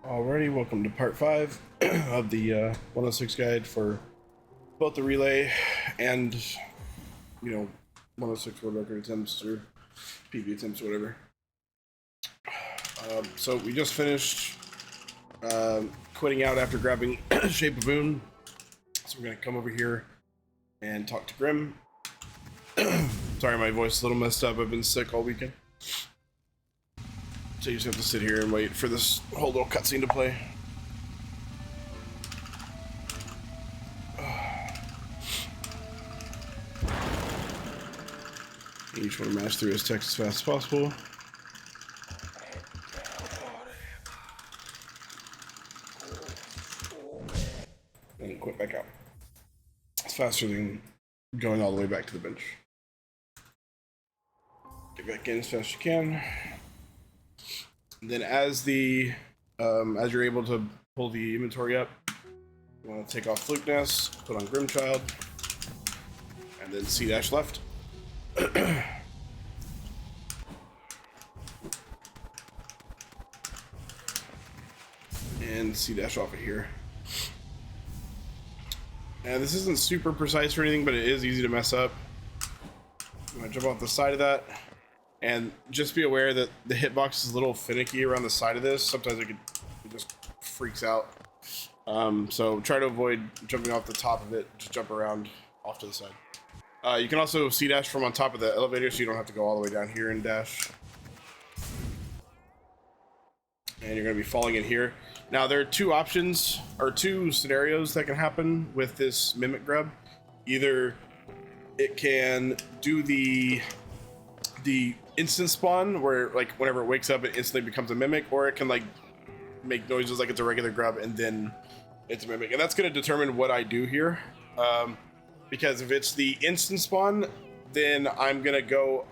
Alrighty, welcome to part 5 of the 106 guide for both the relay and, 106 world record attempts or PB attempts or whatever. So we just finished quitting out after grabbing Shape of Boon. So we're going to come over here and talk to Grim. Sorry, my voice is a little messed up. I've been sick all weekend. So you just have to sit here and wait for this whole little cutscene to play. You just want to mash through his text as fast as possible. And quit back out. It's faster than going all the way back to the bench. Get back in as fast as you can. And then as you're able to pull the inventory up, you want to take off Fluke Nest, put on Grimchild, and then C dash left. And C dash off of here. And this isn't super precise or anything, but it is easy to mess up. I'm gonna jump off the side of that. And just be aware that the hitbox is a little finicky around the side of this. Sometimes it just freaks out. So try to avoid jumping off the top of it. Just jump around off to the side. You can also C-dash from on top of the elevator, so you don't have to go all the way down here and dash. And you're going to be falling in here. Now there are two options, or two scenarios that can happen with this Mimic Grub. Either it can do the instant spawn where like whenever it wakes up it instantly becomes a mimic, or it can like make noises like it's a regular grub and then it's a mimic, and that's going to determine what I do here, because if it's the instant spawn then I'm gonna go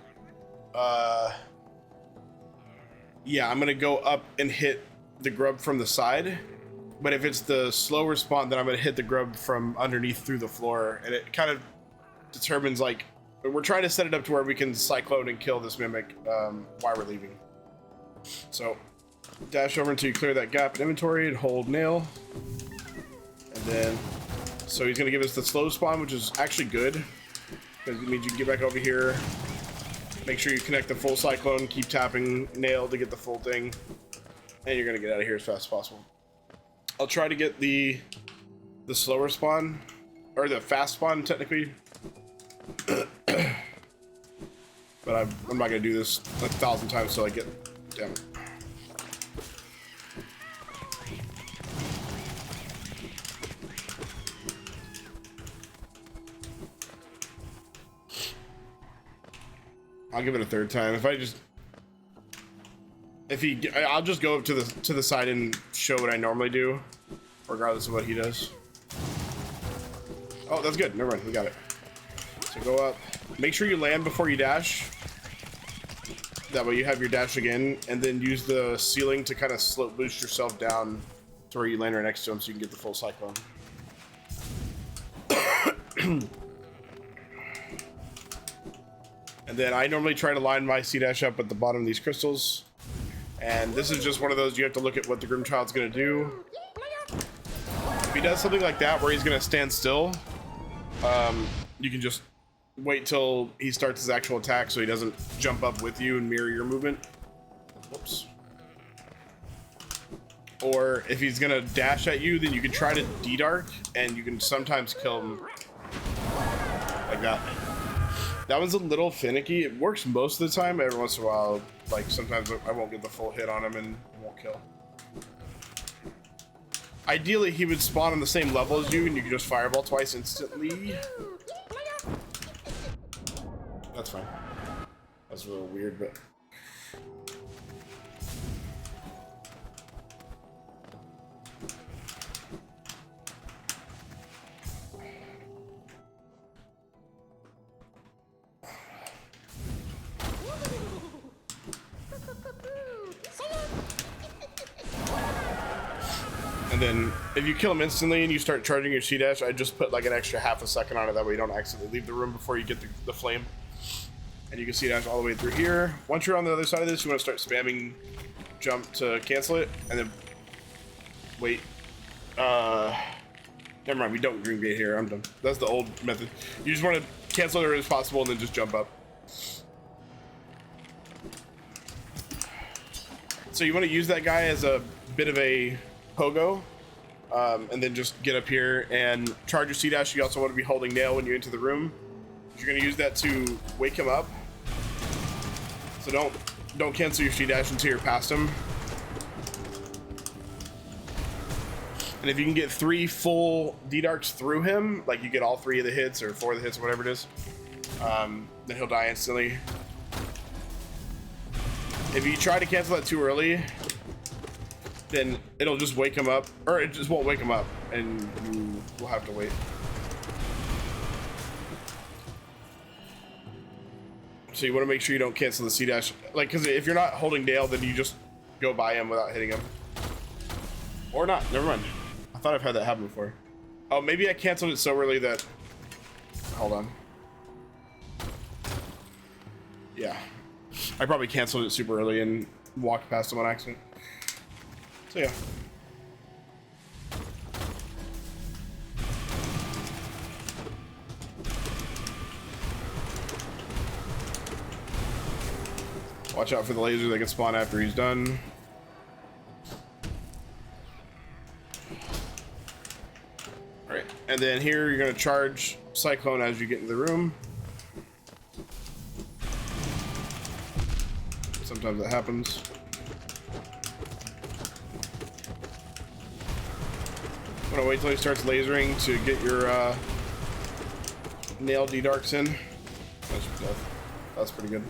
I'm gonna go up and hit the grub from the side, but if it's the slower spawn then I'm gonna hit the grub from underneath through the floor, and it kind of determines like we're trying to set it up to where we can cyclone and kill this mimic while we're leaving. So dash over until you clear that gap in inventory and hold nail. And then, so he's gonna give us the slow spawn, which is actually good, because it means you can get back over here, make sure you connect the full cyclone, keep tapping nail to get the full thing, and you're gonna get out of here as fast as possible. I'll try to get the slower spawn, or the fast spawn technically. But I'm not gonna do this 1,000 times till I get. Damn it. I'll give it a third time. I'll just go up to the side and show what I normally do, regardless of what he does. Oh, that's good. Never mind. We got it. So go up. Make sure you land before you dash. That way you have your dash again, and then use the ceiling to kind of slope boost yourself down to where you land right next to him so you can get the full cyclone. And then I normally try to line my C-dash up at the bottom of these crystals. And this is just one of those you have to look at what the Grimchild's going to do. If he does something like that where he's going to stand still, you can just wait till he starts his actual attack so he doesn't jump up with you and mirror your movement. Whoops. Or if he's gonna dash at you, then you can try to D-dart, and you can sometimes kill him like that. That one's a little finicky. It works most of the time. Every once in a while, like sometimes I won't get the full hit on him and it won't kill. Ideally, he would spawn on the same level as you and you can just fireball twice instantly. That's fine. That's a little weird, but... And then, if you kill him instantly and you start charging your C-dash, I just put like an extra half a second on it, that way you don't accidentally leave the room before you get the flame. And you can see dash all the way through here. Once you're on the other side of this, you want to start spamming jump to cancel it, and then wait. Never mind, we don't green gate here. I'm done. That's the old method. You just want to cancel it as possible and then just jump up. So you want to use that guy as a bit of a pogo, and then just get up here and charge your C dash. You also want to be holding nail when you enter the room. You're going to use that to wake him up. So don't cancel your C dash until you're past him. And if you can get 3 full D-Darks through him, like you get all 3 of the hits or 4 of the hits or whatever it is, then he'll die instantly. If you try to cancel that too early, then it'll just wake him up, or it just won't wake him up, and you will have to wait. So you want to make sure you don't cancel the C-Dash, like, because if you're not holding Dale, then you just go by him without hitting him. Or not, never mind. I thought I've had that happen before. Oh, maybe I canceled it so early that... Hold on. Yeah. I probably canceled it super early and walked past him on accident. So yeah. Watch out for the laser that can spawn after he's done. Alright, and then here you're going to charge Cyclone as you get into the room. Sometimes that happens. I'm gonna wait till he starts lasering to get your nail D-Darks in. That's pretty good.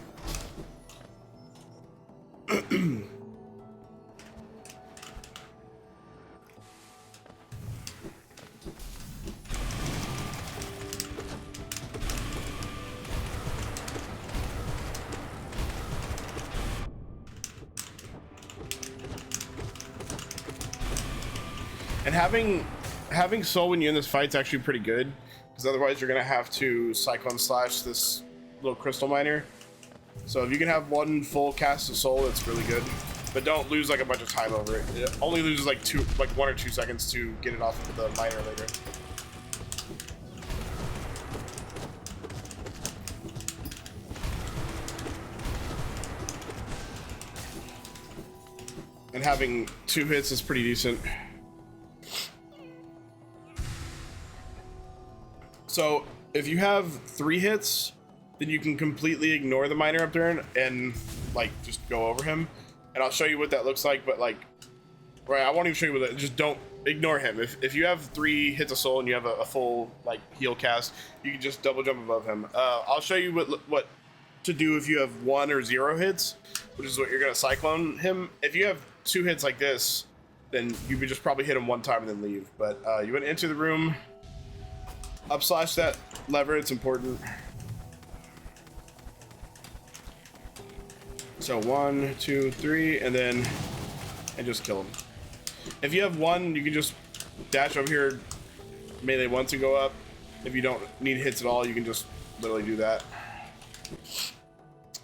And having soul when you're in this fight's actually pretty good, because otherwise you're gonna have to Cyclone Slash this little crystal miner. So if you can have 1 full cast of soul, it's really good. But don't lose like a bunch of time over it. It only loses like 1 or 2 seconds to get it off of the miner later. And having 2 hits is pretty decent. So if you have 3 hits, then you can completely ignore the miner up there and like just go over him. And I'll show you what that looks like, but like, right, I won't even show you what that, just don't ignore him. If you have 3 hits of soul and you have a full like heal cast, you can just double jump above him. I'll show you what to do if you have 1 or 0 hits, which is what you're gonna Cyclone him. If you have 2 hits like this, then you would just probably hit him 1 time and then leave. But you want to enter the room, up slash that lever, it's important. So 1, 2, 3, and just kill him. If you have 1, you can just dash over here, melee once and go up. If you don't need hits at all, you can just literally do that.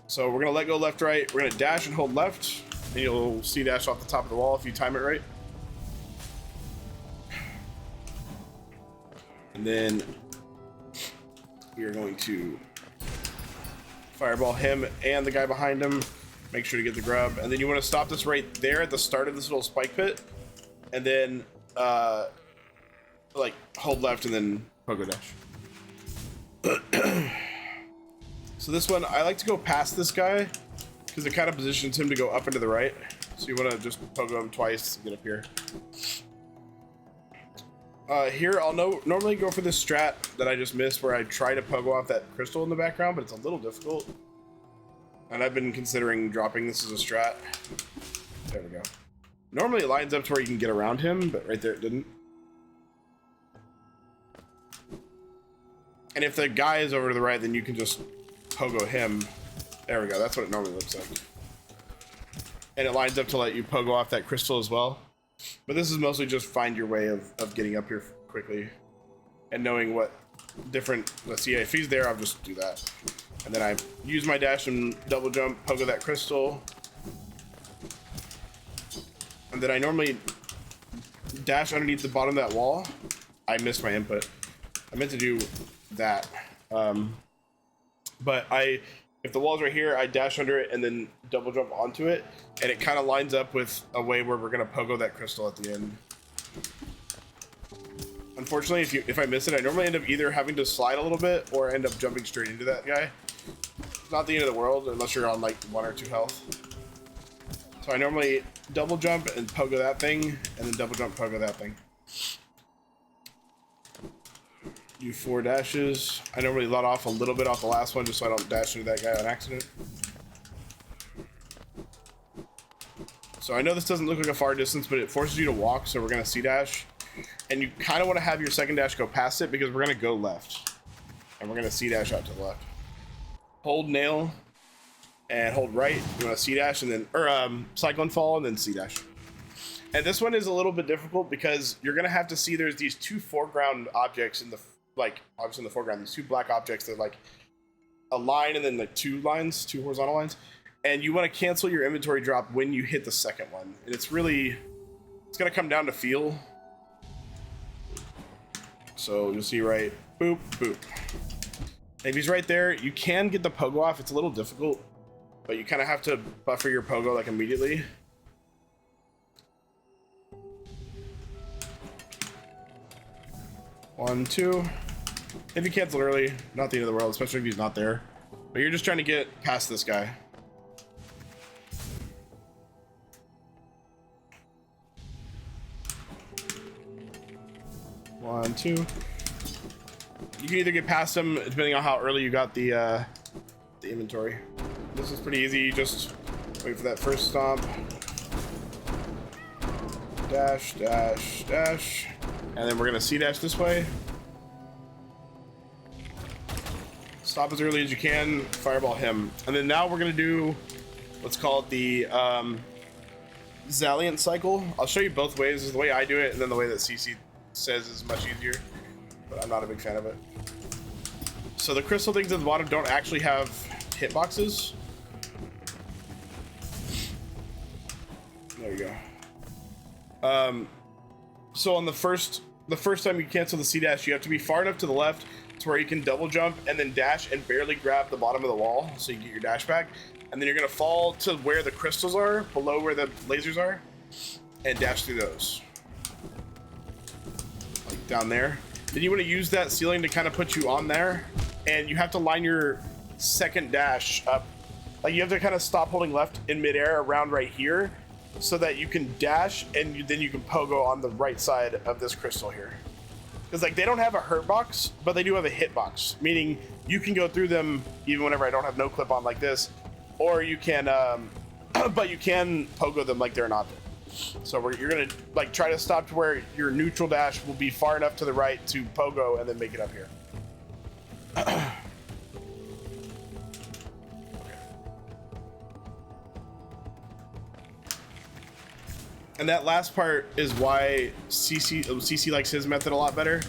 So we're gonna let go left, right. We're gonna dash and hold left, and you'll see dash off the top of the wall if you time it right. And then we are going to fireball him and the guy behind him. Make sure to get the grub, and then you want to stop this right there at the start of this little spike pit, and then like hold left and then pogo dash. So this one, I like to go past this guy because it kind of positions him to go up and to the right. So you want to just pogo him twice to get up here. Here I'll normally go for this strat that I just missed, where I try to pogo off that crystal in the background, but it's a little difficult. And I've been considering dropping this as a strat. There we go. Normally it lines up to where you can get around him, but right there it didn't. And if the guy is over to the right, then you can just pogo him. There we go, that's what it normally looks like. And it lines up to let you pogo off that crystal as well. But this is mostly just find your way of getting up here quickly. And knowing what different, let's see, if he's there, I'll just do that. And then I use my dash and double jump, pogo that crystal. And then I normally dash underneath the bottom of that wall. I missed my input. I meant to do that. But if the wall's right here, I dash under it and then double jump onto it, and it kind of lines up with a way where we're gonna pogo that crystal at the end. Unfortunately, if I miss it, I normally end up either having to slide a little bit or end up jumping straight into that guy. It's not the end of the world unless you're on like 1 or 2 health. So I normally double jump and pogo that thing, and then double jump, pogo that thing. Do 4 dashes. I normally let off a little bit off the last one just so I don't dash into that guy on accident. So I know this doesn't look like a far distance, but it forces you to walk, so we're gonna C-dash. And you kind of want to have your second dash go past it because we're gonna go left. And we're gonna C-dash out to the left. Hold nail and hold right. You want to C-dash and then, or cyclone fall and then C-dash. And this one is a little bit difficult because you're gonna have to see there's these 2 foreground objects in the, like, obviously in the foreground, these 2 black objects that are like a line and then like 2 lines, 2 horizontal lines. And you want to cancel your inventory drop when you hit the second one. And it's really, it's gonna come down to feel. So you'll see right, boop, boop. And if he's right there, you can get the pogo off. It's a little difficult, but you kind of have to buffer your pogo like immediately. One, 2. If you cancel early, not the end of the world, especially if he's not there. But you're just trying to get past this guy. One, 2. You can either get past him depending on how early you got the inventory. This is pretty easy. You just wait for that first stomp. Dash, dash, dash. And then we're gonna C-dash this way. Stop as early as you can, fireball him. And then now we're gonna do what's called the Zaliant cycle. I'll show you both ways. This is the way I do it, and then the way that CC says is much easier, but I'm not a big fan of it. So the crystal things at the bottom don't actually have hitboxes. There you go. So on the first time you cancel the C-dash, you have to be far enough to the left to where you can double jump and then dash and barely grab the bottom of the wall so you get your dash back. And then you're gonna fall to where the crystals are, below where the lasers are, and dash through those. Like down there. Then you wanna use that ceiling to kind of put you on there, and you have to line your second dash up. Like you have to kind of stop holding left in midair around right here so that you can dash, and then you can pogo on the right side of this crystal here. Because like they don't have a hurt box, but they do have a hit box, meaning you can go through them even whenever I don't have no clip on like this, or you can, but you can pogo them like they're an object. So you're gonna like try to stop to where your neutral dash will be far enough to the right to pogo and then make it up here. And that last part is why CC likes his method a lot better.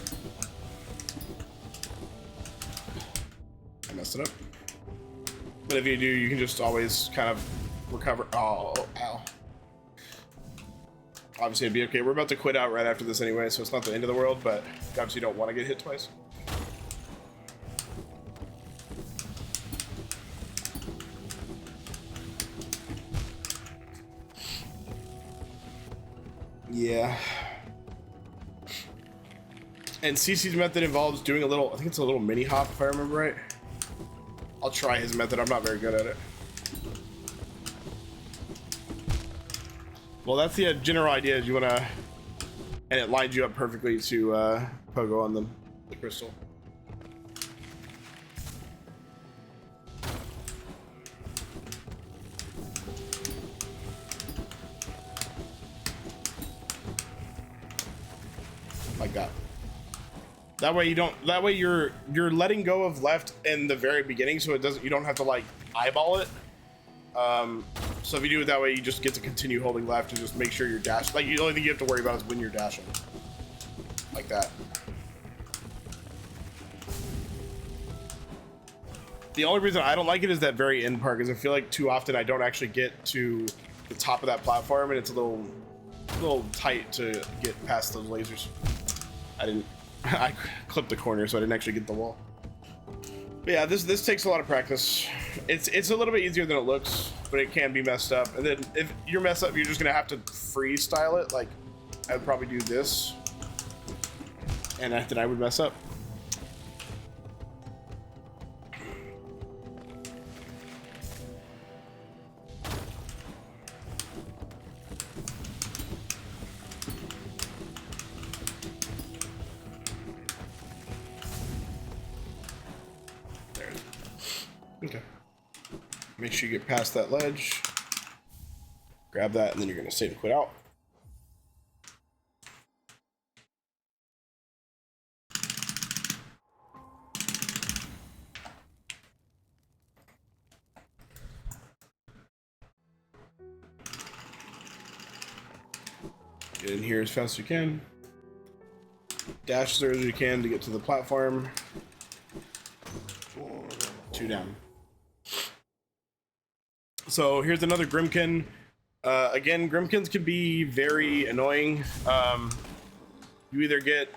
I messed it up. But if you do, you can just always kind of recover. Oh, ow. Obviously, it'd be okay. We're about to quit out right after this anyway, so it's not the end of the world, but you obviously don't want to get hit twice. Yeah. And CC's method involves doing a little, I think it's a little mini hop if I remember right. I'll try his method, I'm not very good at it. Well, that's the general idea, is you want to, and it lines you up perfectly to pogo on the crystal. Like that. That way you don't, that way you're letting go of left in the very beginning, so it doesn't, you don't have to like eyeball it. So if you do it that way, you just get to continue holding left and just make sure you're dashing. Like the only thing you have to worry about is when you're dashing. Like that. The only reason I don't like it is that very end part, because I feel like too often I don't actually get to the top of that platform, and it's a little a little tight to get past those lasers. I didn't. I clipped the corner, so I didn't actually get the wall. But yeah, this takes a lot of practice. It's a little bit easier than it looks, but it can be messed up. And then if you're messed up, you're just gonna have to freestyle it. Like I would probably do this, and then I would mess up. Okay. Make sure you get past that ledge. Grab that, and then you're going to save and quit out. Get in here as fast as you can. Dash as early as you can to get to the platform. 2 down. So here's another Grimkin. Again, Grimkins can be very annoying. You either get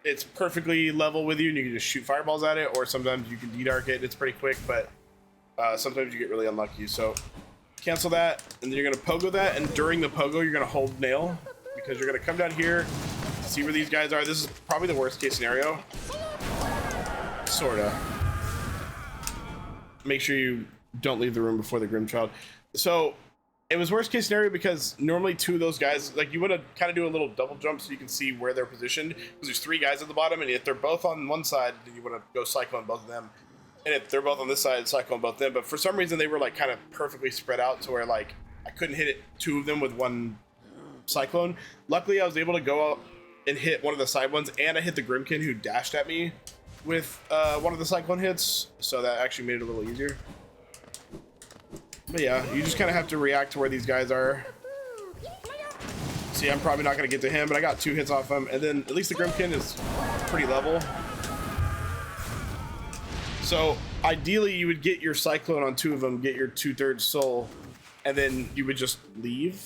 it's perfectly level with you and you can just shoot fireballs at it, or sometimes you can de-dark it. It's pretty quick, but sometimes you get really unlucky. So cancel that, and then you're gonna pogo that, and during the pogo you're gonna hold nail, because you're gonna come down here, see where these guys are. This is probably the worst case scenario. Sorta. Make sure you don't leave the room before the Grim Child. So it was worst case scenario because normally 2 of those guys, like you want to kind of do a little double jump so you can see where they're positioned, because there's 3 guys at the bottom, and if they're both on one side, then you want to go cyclone both of them, and if they're both on this side, cyclone both of them. But for some reason they were like kind of perfectly spread out to where like I couldn't hit it 2 of them with one cyclone. Luckily I was able to go out and hit one of the side ones, and I hit the Grimkin who dashed at me with one of the cyclone hits, so that actually made it a little easier. But yeah, you just kind of have to react to where these guys are. See, I'm probably not going to get to him, but I got 2 hits off him, and then at least the Grimkin is pretty level. So ideally you would get your cyclone on 2 of them, get your 2/3 soul, and then you would just leave.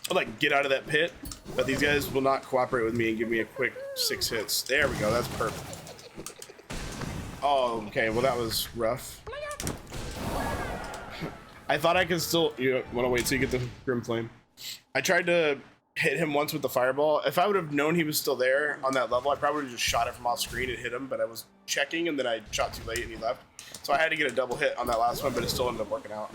Like get out of that pit, but these guys will not cooperate with me and give me a quick 6 hits. There we go, that's perfect. Oh, okay, well that was rough. I thought I could still, you want to wait till you get the Grim Flame. I tried to hit him once with the fireball. If I would have known he was still there on that level, I probably would have just shot it from off screen and hit him, but I was checking and then I shot too late and he left. So I had to get a double hit on that last one, but it still ended up working out.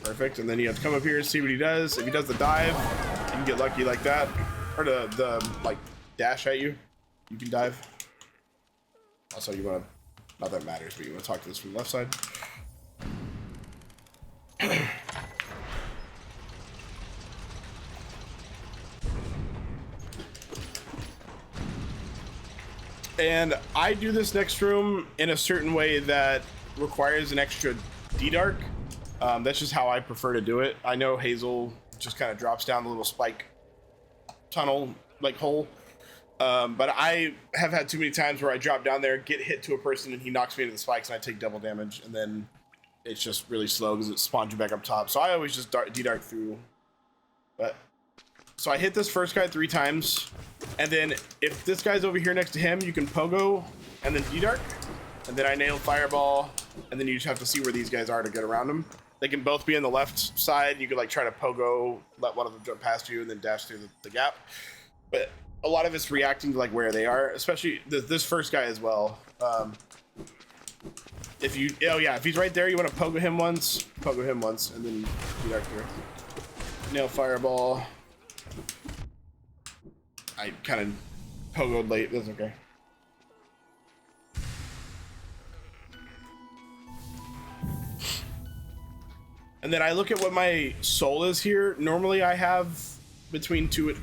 Perfect, and then you have to come up here and see what he does. If he does the dive, you can get lucky like that. Or the like dash at you, you can dive. Also, you want to, not that it matters, but you want to talk to this from the left side. And I do this next room in a certain way that requires an extra D-Dark. That's just how I prefer to do it. I know Hazel just kind of drops down the little spike tunnel like hole. But I have had too many times where I drop down there, get hit to a person, and he knocks me into the spikes, and I take double damage, and then it's just really slow because it spawns you back up top. So I always just D-Dark through. But so I hit this first guy 3 times, and then if this guy's over here next to him, you can pogo and then D-Dark, and then I nail fireball, and then you just have to see where these guys are to get around them. They can both be on the left side. You could like try to pogo, let one of them jump past you, and then dash through the gap. But a lot of it's reacting to like where they are, especially this first guy as well. If you, oh yeah, if he's right there, you want to pogo him once, and then D-Dark through. Nail fireball. I kind of pogoed late. That's okay. And then I look at what my soul is here. Normally I have between 2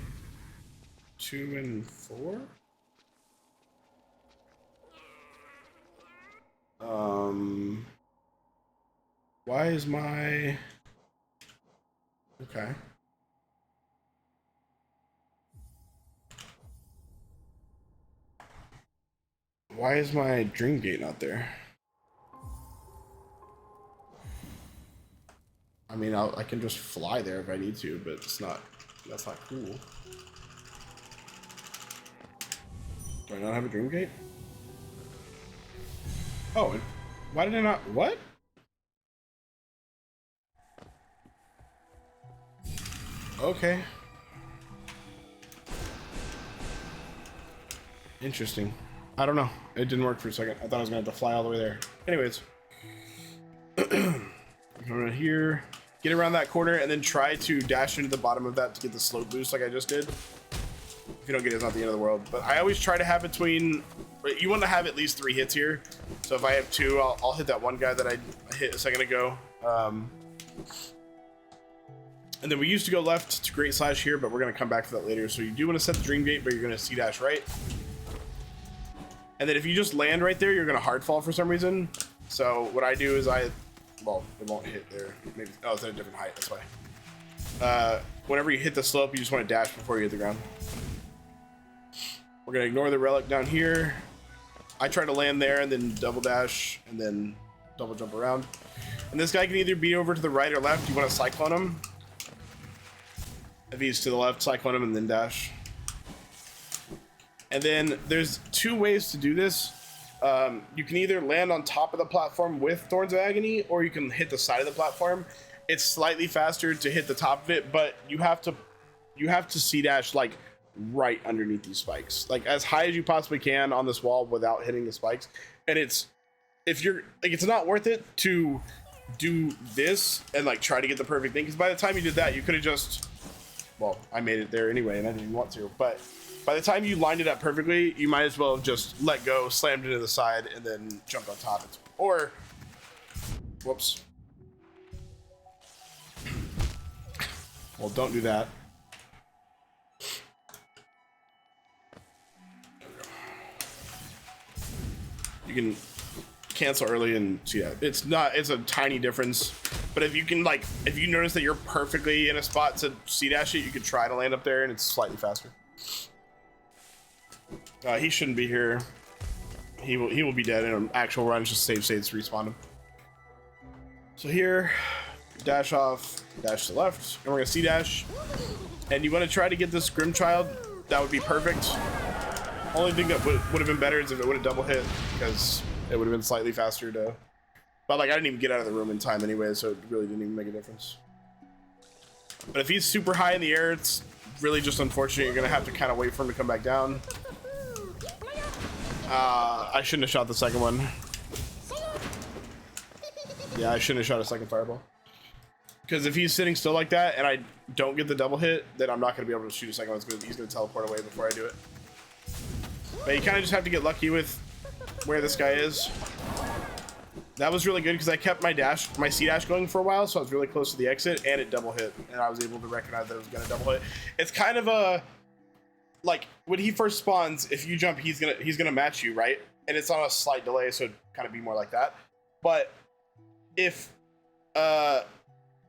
and 4. Why is my, okay. Why is my dream gate not there? I mean, I can just fly there if I need to, but it's not. That's not cool. Do I not have a dream gate? Oh, why did I not? What? Okay. Interesting. I don't know. It didn't work for a second. I thought I was gonna have to fly all the way there. Anyways. Come around here. Get around that corner and then try to dash into the bottom of that to get the slope boost like I just did. If you don't get it, it's not the end of the world. But I always try to have between... You want to have at least 3 hits here. So if I have 2, I'll hit that one guy that I hit a second ago. And then we used to go left to Great Slash here, but we're going to come back to that later. So you do want to set the Dream Gate, but you're going to C-dash right. And then if you just land right there, you're going to hard fall for some reason. So what I do is well, it won't hit there. Maybe, oh, it's at a different height, that's why. Whenever you hit the slope, you just want to dash before you hit the ground. We're going to ignore the relic down here. I try to land there and then double dash and then double jump around. And this guy can either be over to the right or left. You want to cyclone him. If he's to the left, cyclone him and then dash. And then there's 2 ways to do this. You can either land on top of the platform with Thorns of Agony, or you can hit the side of the platform. It's slightly faster to hit the top of it, but you have to C-dash like right underneath these spikes, like as high as you possibly can on this wall without hitting the spikes. And it's not worth it to do this and like try to get the perfect thing, because by the time you did that, you could have just, well, I made it there anyway and I didn't even want to, but by the time you lined it up perfectly, you might as well have just let go, slammed into the side, and then jumped on top of it. Or, whoops. Well, don't do that. You can cancel early and see that. It's a tiny difference. But if you can, like, if you notice that you're perfectly in a spot to C-dash it, you could try to land up there and it's slightly faster. He shouldn't be here. He will be dead in an actual run. Just save states to respawn him. So here, dash off, dash to left, and we're gonna C-dash. And you want to try to get this Grim Child. That would be perfect. Only thing that would have been better is if it would have double hit, because it would have been slightly faster to. But like I didn't even get out of the room in time anyway, so it really didn't even make a difference. But if he's super high in the air, it's really just unfortunate. You're gonna have to kind of wait for him to come back down. I shouldn't have shot the second one. Yeah, I shouldn't have shot a second fireball. Because if he's sitting still like that and I don't get the double hit, then I'm not going to be able to shoot a second one. He's going to teleport away before I do it. But you kind of just have to get lucky with where this guy is. That was really good because I kept my C-dash going for a while, so I was really close to the exit, and it double hit, and I was able to recognize that it was going to double hit. It's kind of a... Like, when he first spawns, if you jump, he's gonna match you, right? And it's on a slight delay, so it'd kind of be more like that. But if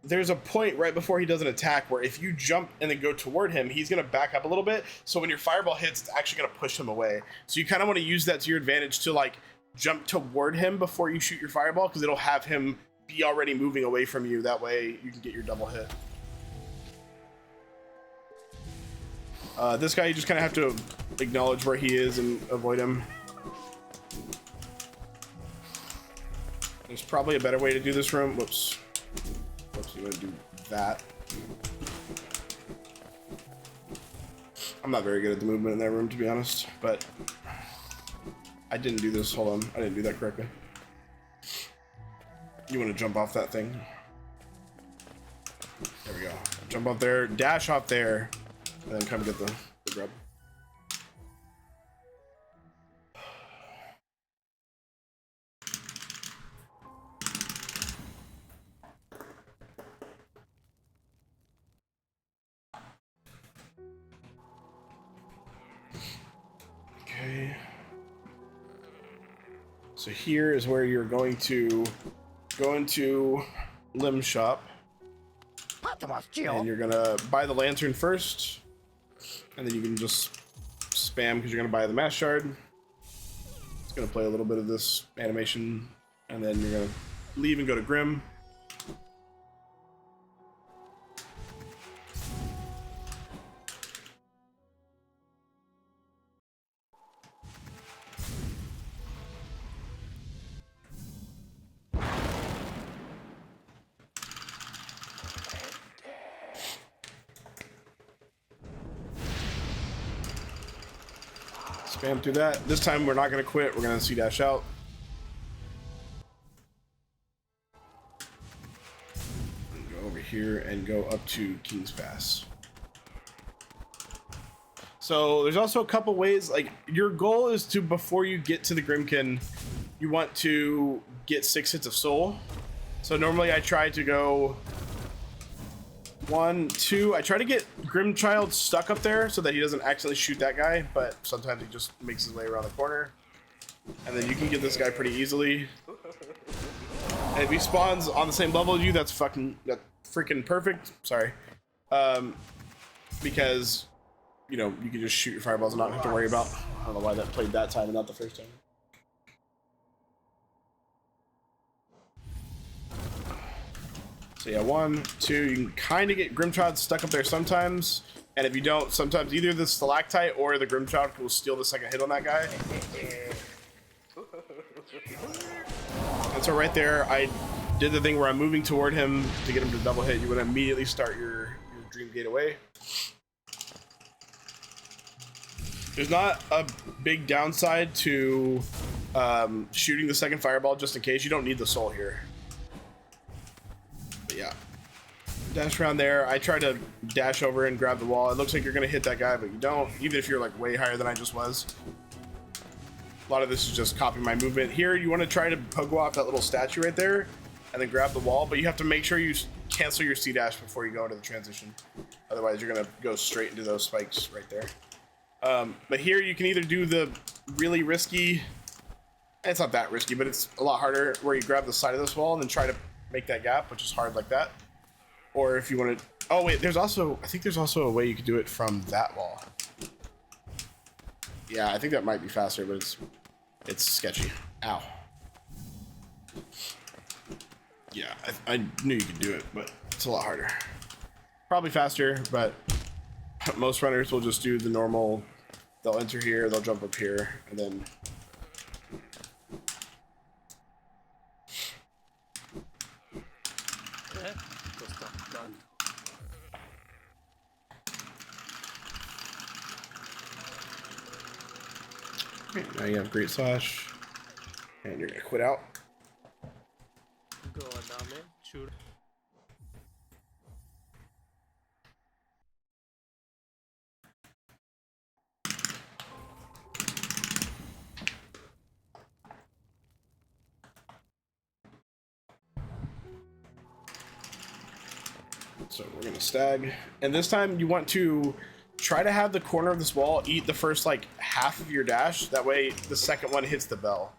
there's a point right before he does an attack where if you jump and then go toward him, he's gonna back up a little bit. So when your fireball hits, it's actually gonna push him away. So you kind of want to use that to your advantage to like jump toward him before you shoot your fireball, because it'll have him be already moving away from you. That way you can get your double hit. This guy, you just kind of have to acknowledge where he is and avoid him. There's probably a better way to do this room. Whoops. Whoops, you want to do that. I'm not very good at the movement in that room, to be honest, but I didn't do this. Hold on. I didn't do that correctly. You want to jump off that thing. There we go. Jump up there, dash off there, and then come get the grub. Okay. So here is where you're going to go into Limb Shop. And you're gonna buy the lantern first, and then you can just spam because you're gonna buy the mass shard. It's gonna play a little bit of this animation, and then you're gonna leave and go to Grim. Spam through that. This time we're not gonna quit. We're gonna C-dash out. Go over here and go up to King's Pass. So there's also a couple ways, like your goal is to, before you get to the Grimkin, you want to get 6 hits of soul. So normally I try to go 1, 2. I try to get Grimchild stuck up there so that he doesn't accidentally shoot that guy, but sometimes he just makes his way around the corner. And then you can get this guy pretty easily. And if he spawns on the same level as you, that's freaking perfect. Sorry. Because, you know, you can just shoot your fireballs and not have to worry about. I don't know why that played that time and not the first time. So yeah, 1, 2, you can kind of get Grimchild stuck up there sometimes, and if you don't, sometimes either the Stalactite or the Grimchild will steal the second hit on that guy. And so right there, I did the thing where I'm moving toward him to get him to double hit. You would immediately start your Dream Gate away. There's not a big downside to shooting the second fireball just in case. You don't need the soul here. Yeah, dash around there. I try to dash over and grab the wall. It looks like you're gonna hit that guy, but you don't, even if you're like way higher than I just was. A lot of this is just copying my movement. Here you want to try to pogo off that little statue right there and then grab the wall, but you have to make sure you cancel your C-dash before you go into the transition. Otherwise you're gonna go straight into those spikes right there. But here you can either do the really risky, it's not that risky, but it's a lot harder, where you grab the side of this wall and then try to make that gap, which is hard like that. Or if you want to, oh wait, there's also, I think there's also a way you could do it from that wall. Yeah, I think that might be faster, but it's sketchy. Ow. Yeah, I knew you could do it, but it's a lot harder. Probably faster, but most runners will just do the normal, they'll enter here, they'll jump up here, and then now you have Great Slash, and you're gonna quit out. So we're gonna stag, and this time you want to try to have the corner of this wall eat the first like half of your dash. That way the second one hits the bell.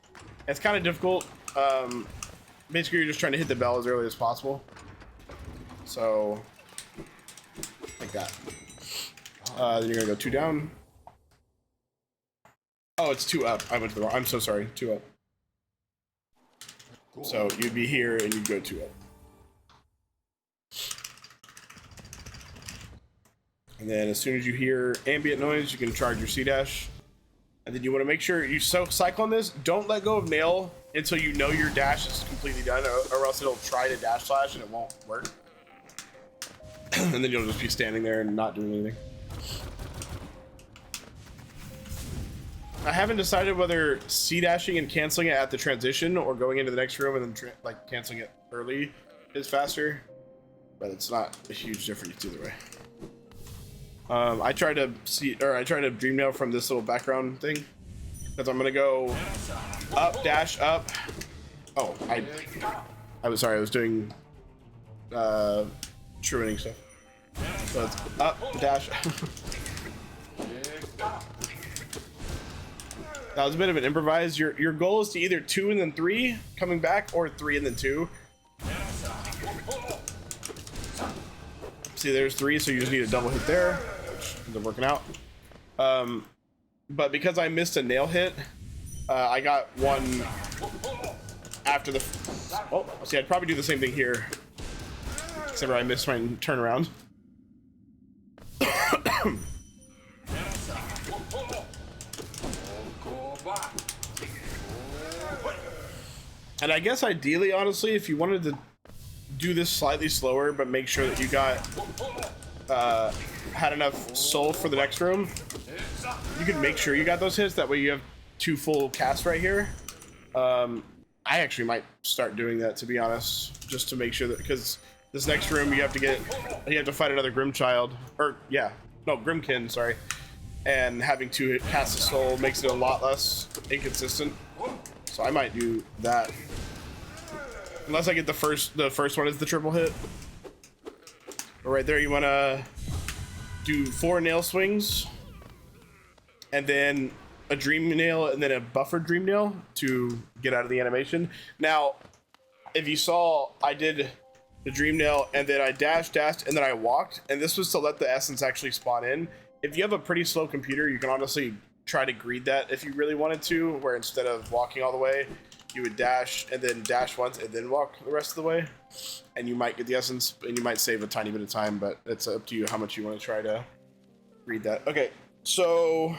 It's kind of difficult. Basically you're just trying to hit the bell as early as possible. So like that. Then you're gonna go 2 down. Oh, it's 2 up. I went to the wrong. I'm so sorry. 2 up. So you'd be here and you'd go 2 up. And then as soon as you hear ambient noise, you can charge your C-dash. And then you want to make sure you cycle on this. Don't let go of nail until you know your dash is completely done, or else it'll try to dash slash and it won't work. And then you'll just be standing there and not doing anything. I haven't decided whether C-dashing and canceling it at the transition or going into the next room and then like canceling it early is faster, but it's not a huge difference either way. I try to dream nail from this little background thing, because I'm gonna go up, dash, up. Oh, I was sorry, I was doing truing stuff. So it's up, dash. That was a bit of an improvise. Your goal is to either 2 and then 3 coming back, or 3 and then 2. See, there's 3, so you just need a double hit there, which ends up working out. But because I missed a nail hit, I got 1 after the. Oh, see, I'd probably do the same thing here, except for I missed my turnaround. And I guess ideally, honestly, if you wanted to do this slightly slower, but make sure that you got had enough soul for the next room, you can make sure you got those hits. That way you have 2 full casts right here. I actually might start doing that, to be honest, just to make sure that, because this next room you have to fight another Grim Child, or yeah, no, Grimkin, sorry, and having 2 casts of soul makes it a lot less inconsistent. So I might do that, unless I get the first one is the triple hit. But right there, you want to do 4 nail swings, and then a dream nail, and then a buffered dream nail to get out of the animation. Now, if you saw, I did the dream nail, and then I dashed, and then I walked, and this was to let the essence actually spawn in. If you have a pretty slow computer, you can honestly try to greed that if you really wanted to, where instead of walking all the way, you would dash, and then dash once, and then walk the rest of the way, and you might get the essence, and you might save a tiny bit of time, but it's up to you how much you want to try to greed that. Okay, so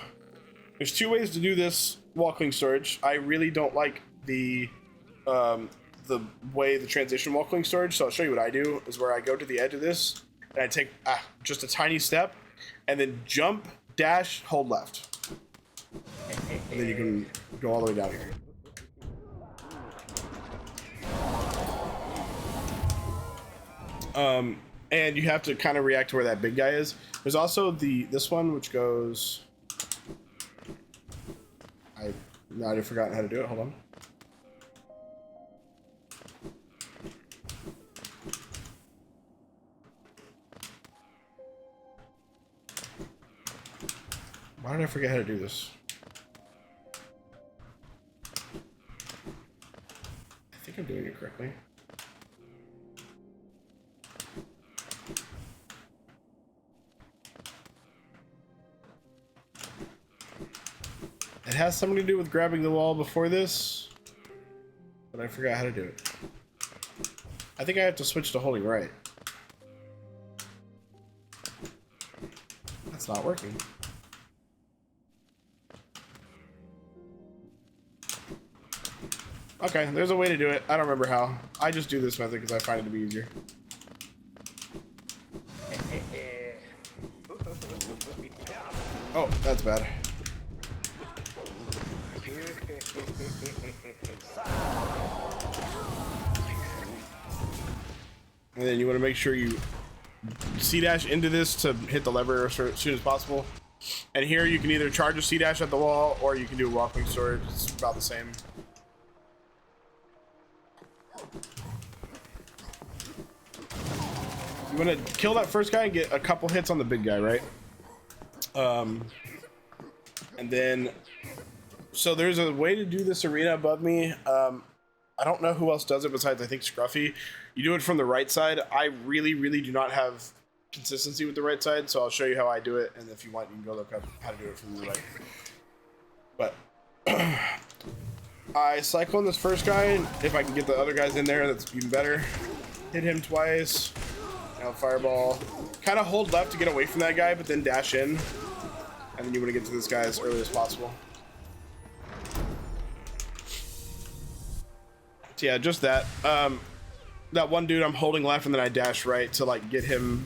there's 2 ways to do this wall-cling storage. I really don't like the way the transition wall-cling storage, so I'll show you what I do, is where I go to the edge of this, and I take just a tiny step, and then jump, dash, hold left. And then you can go all the way down here. And you have to kind of react to where that big guy is. There's also this one, which goes... I've forgotten how to do it. Hold on. Why did I forget how to do this? I think I'm doing it correctly. It has something to do with grabbing the wall before this, but I forgot how to do it. I think I have to switch to holding right. That's not working. Okay, there's a way to do it. I don't remember how. I just do this method because I find it to be easier. Oh, that's bad. And then you want to make sure you C-dash into this to hit the lever as soon as possible. And here you can either charge a C-dash at the wall, or you can do a walking storage. It's about the same. You want to kill that first guy and get a couple hits on the big guy, right? And then, so there's a way to do this arena above me. I don't know who else does it besides, I think, Scruffy. You do it from the right side. I really do not have consistency with the right side, so I'll show you how I do it, and if you want, you can go look up how to do it from the right. But I cycle in this first guy. If I can get the other guys in there, that's even better. Hit him twice. Now fireball. Kind of hold left to get away from that guy, but then dash in. And then you want to get to this guy as early as possible. So yeah, just that. That one dude, I'm holding left, and then I dash right to like get him,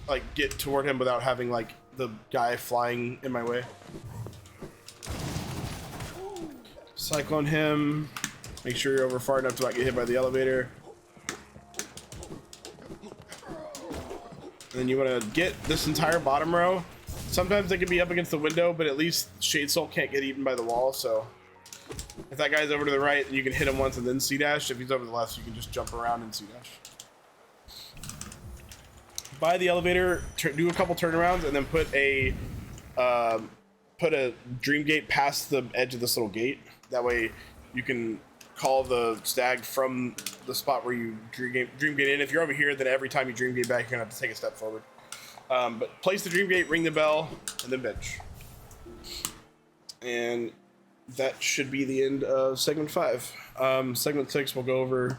like get toward him without having like the guy flying in my way. Cyclone him. Make sure you're over far enough to not get hit by the elevator. And then you want to get this entire bottom row. Sometimes they can be up against the window, but at least Shade Soul can't get eaten by the wall, so if that guy's over to the right, you can hit him once and then C-dash. If he's over to the left, you can just jump around and C-dash. By the elevator, do a couple turnarounds, and then put a dream gate past the edge of this little gate. That way you can call the stag from the spot where you dream gate in. If you're over here, then every time you dream gate back, you're gonna have to take a step forward. But place the dream gate, ring the bell, and then bench. And that should be the end of segment 5. Segment 6, we'll go over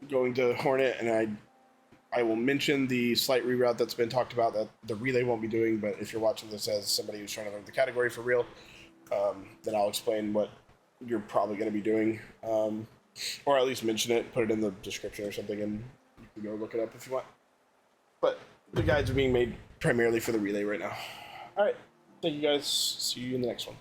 going to Hornet, and I will mention the slight reroute that's been talked about that the relay won't be doing, but if you're watching this as somebody who's trying to learn the category for real, then I'll explain what you're probably going to be doing, or at least mention it, put it in the description or something, and you can go look it up if you want. But the guides are being made primarily for the relay right now. All right, thank you guys. See you in the next one.